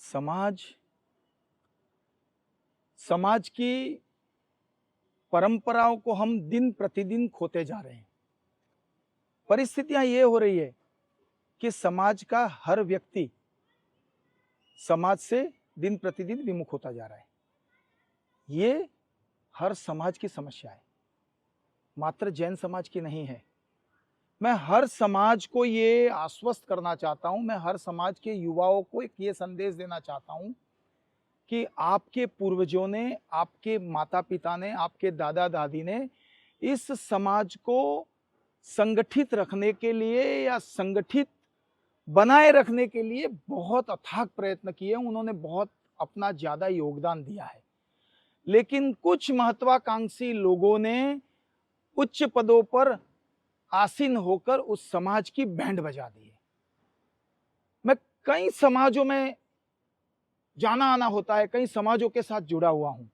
समाज समाज की परंपराओं को हम दिन प्रतिदिन खोते जा रहे हैं। परिस्थितियां ये हो रही है कि समाज का हर व्यक्ति समाज से दिन प्रतिदिन विमुख होता जा रहा है। ये हर समाज की समस्या है, मात्र जैन समाज की नहीं है। मैं हर समाज को ये आश्वस्त करना चाहता हूं, मैं हर समाज के युवाओं को एक ये संदेश देना चाहता हूं कि आपके पूर्वजों ने, आपके माता पिता ने, आपके दादा दादी ने इस समाज को संगठित रखने के लिए या संगठित बनाए रखने के लिए बहुत अथाक प्रयत्न किए। उन्होंने बहुत अपना ज्यादा योगदान दिया है, लेकिन कुछ महत्वाकांक्षी लोगों ने उच्च पदों पर आसीन होकर उस समाज की बैंड बजा दी है। मैं कई समाजों में जाना आना होता है, कई समाजों के साथ जुड़ा हुआ हूं।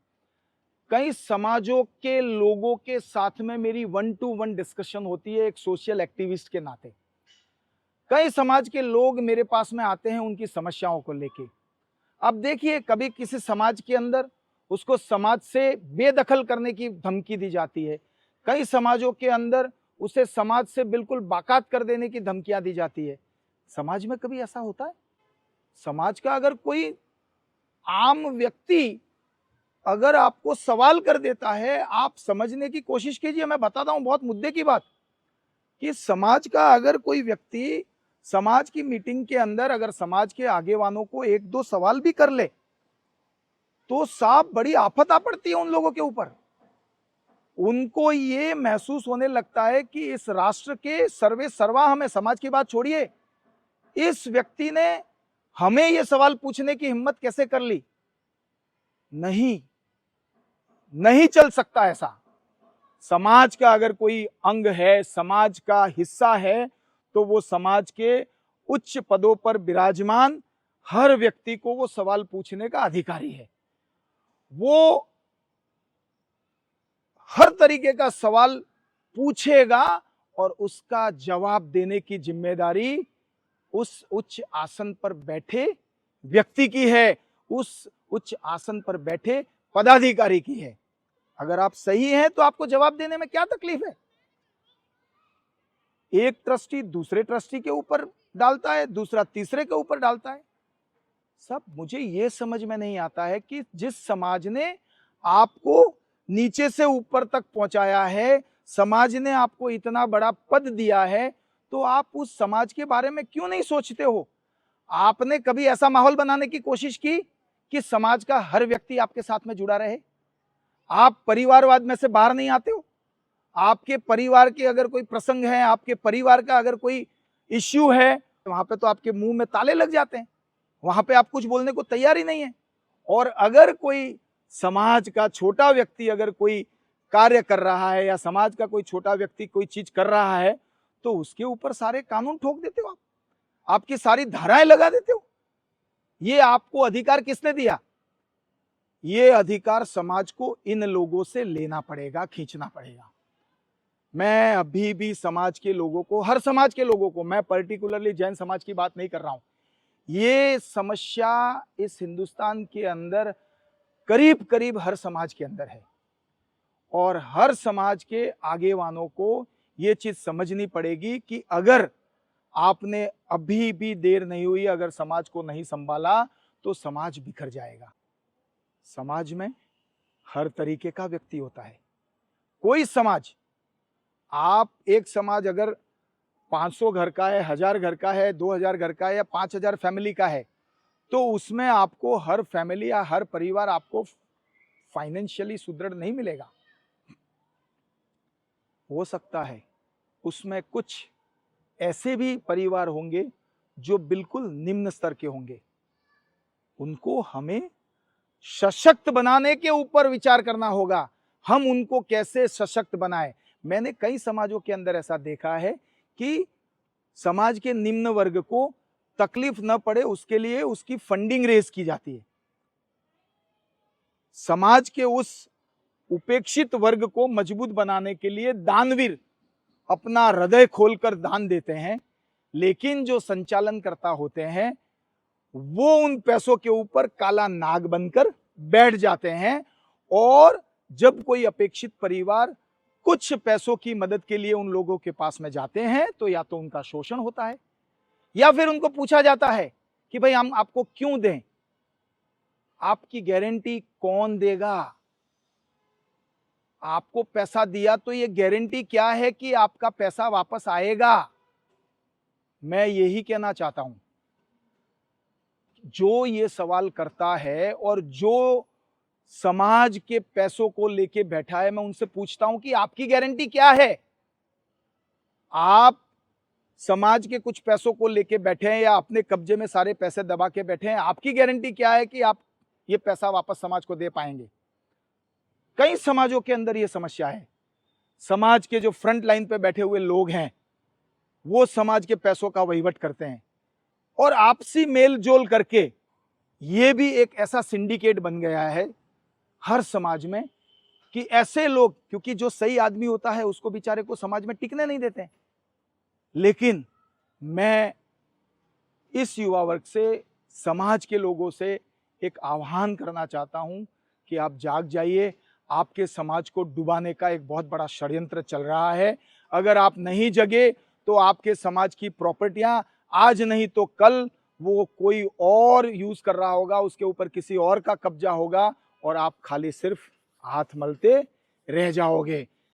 कई समाजों के लोगों के साथ में मेरी 1-to-1 डिस्कशन होती है एक सोशल एक्टिविस्ट के नाते। कई समाज के लोग मेरे पास में आते हैं उनकी समस्याओं को लेके। अब देखिए, कभी किसी समाज के अंदर उसको समाज से बेदखल करने की धमकी दी जाती है, कई समाजों के अंदर उसे समाज से बिल्कुल बाकात कर देने की धमकियां दी जाती है। समाज में कभी ऐसा होता है? समाज का अगर कोई आम व्यक्ति अगर आपको सवाल कर देता है, आप समझने की कोशिश कीजिए। मैं बताता हूं बहुत मुद्दे की बात, कि समाज का अगर कोई व्यक्ति समाज की मीटिंग के अंदर अगर समाज के आगेवानों को एक दो सवाल भी कर ले तो साफ बड़ी आफत आ पड़ती है उन लोगों के ऊपर। उनको ये महसूस होने लगता है कि इस राष्ट्र के सर्वे सर्वा हमें, समाज की बात छोड़िए, इस व्यक्ति ने हमें ये सवाल पूछने की हिम्मत कैसे कर ली। नहीं चल सकता ऐसा। समाज का अगर कोई अंग है, समाज का हिस्सा है, तो वो समाज के उच्च पदों पर विराजमान हर व्यक्ति को वो सवाल पूछने का अधिकारी है। वो हर तरीके का सवाल पूछेगा और उसका जवाब देने की जिम्मेदारी उस उच्च आसन पर बैठे व्यक्ति की है, उस उच्च आसन पर बैठे पदाधिकारी की है। अगर आप सही हैं तो आपको जवाब देने में क्या तकलीफ है? एक ट्रस्टी दूसरे ट्रस्टी के ऊपर डालता है, दूसरा तीसरे के ऊपर डालता है। सब मुझे यह समझ में नहीं आता है कि जिस समाज ने आपको नीचे से ऊपर तक पहुंचाया है, समाज ने आपको इतना बड़ा पद दिया है, तो आप उस समाज के बारे में क्यों नहीं सोचते हो? आपने कभी ऐसा माहौल बनाने की कोशिश की कि समाज का हर व्यक्ति आपके साथ में जुड़ा रहे? आप परिवारवाद में से बाहर नहीं आते हो? आपके परिवार के अगर कोई प्रसंग है, आपके परिवार का अगर कोई इश्यू है, वहां पे तो आपके मुंह में ताले लग जाते हैं, वहां पे आप कुछ बोलने को तैयार ही नहीं है। और अगर कोई समाज का छोटा व्यक्ति अगर कोई कार्य कर रहा है या समाज का कोई छोटा व्यक्ति कोई चीज कर रहा है, तो उसके ऊपर सारे कानून ठोक देते हो आप, आपकी सारी धाराएं लगा देते हो। ये आपको अधिकार किसने दिया? ये अधिकार समाज को इन लोगों से लेना पड़ेगा, खींचना पड़ेगा। मैं अभी भी समाज के लोगों को, हर समाज के लोगों को, मैं पर्टिकुलरली जैन समाज की बात नहीं कर रहा हूं, ये समस्या इस हिंदुस्तान के अंदर करीब करीब हर समाज के अंदर है, और हर समाज के आगेवानों को ये चीज समझनी पड़ेगी कि अगर आपने अभी भी देर नहीं हुई, अगर समाज को नहीं संभाला तो समाज बिखर जाएगा। समाज में हर तरीके का व्यक्ति होता है। कोई समाज, आप एक समाज अगर 500 घर का है, 1000 घर का है, 2000 घर का है या 5000 फैमिली का है, तो उसमें आपको हर फैमिली या हर परिवार आपको फाइनेंशियली सुदृढ़ नहीं मिलेगा। हो सकता है उसमें कुछ ऐसे भी परिवार होंगे जो बिल्कुल निम्न स्तर के होंगे। उनको हमें सशक्त बनाने के ऊपर विचार करना होगा। हम उनको कैसे सशक्त बनाएं। मैंने कई समाजों के अंदर ऐसा देखा है कि समाज के निम्न वर्ग को तकलीफ न पड़े उसके लिए उसकी फंडिंग रेज की जाती है। समाज के उस उपेक्षित वर्ग को मजबूत बनाने के लिए दानवीर अपना हृदय खोलकर दान देते हैं, लेकिन जो संचालन करता होते हैं वो उन पैसों के ऊपर काला नाग बनकर बैठ जाते हैं। और जब कोई अपेक्षित परिवार कुछ पैसों की मदद के लिए उन लोगों के पास में जाते हैं तो या तो उनका शोषण होता है या फिर उनको पूछा जाता है कि भाई हम आपको क्यों दें, आपकी गारंटी कौन देगा? आपको पैसा दिया तो ये गारंटी क्या है कि आपका पैसा वापस आएगा? मैं यही कहना चाहता हूं, जो ये सवाल करता है और जो समाज के पैसों को लेके बैठा है, मैं उनसे पूछता हूं कि आपकी गारंटी क्या है? आप समाज के कुछ पैसों को लेके बैठे हैं या अपने कब्जे में सारे पैसे दबा के बैठे हैं, आपकी गारंटी क्या है कि आप ये पैसा वापस समाज को दे पाएंगे? कई समाजों के अंदर ये समस्या है। समाज के जो फ्रंट लाइन पे बैठे हुए लोग हैं वो समाज के पैसों का वहीवट करते हैं और आपसी मेल जोल करके ये भी एक ऐसा सिंडिकेट बन गया है हर समाज में कि ऐसे लोग, क्योंकि जो सही आदमी होता है उसको बेचारे को समाज में टिकने नहीं देते। लेकिन मैं इस युवा वर्ग से, समाज के लोगों से एक आह्वान करना चाहता हूं कि आप जाग जाइए। आपके समाज को डुबाने का एक बहुत बड़ा षड्यंत्र चल रहा है। अगर आप नहीं जगे तो आपके समाज की प्रॉपर्टियां आज नहीं तो कल वो कोई और यूज कर रहा होगा, उसके ऊपर किसी और का कब्जा होगा और आप खाली सिर्फ हाथ मलते रह जाओगे।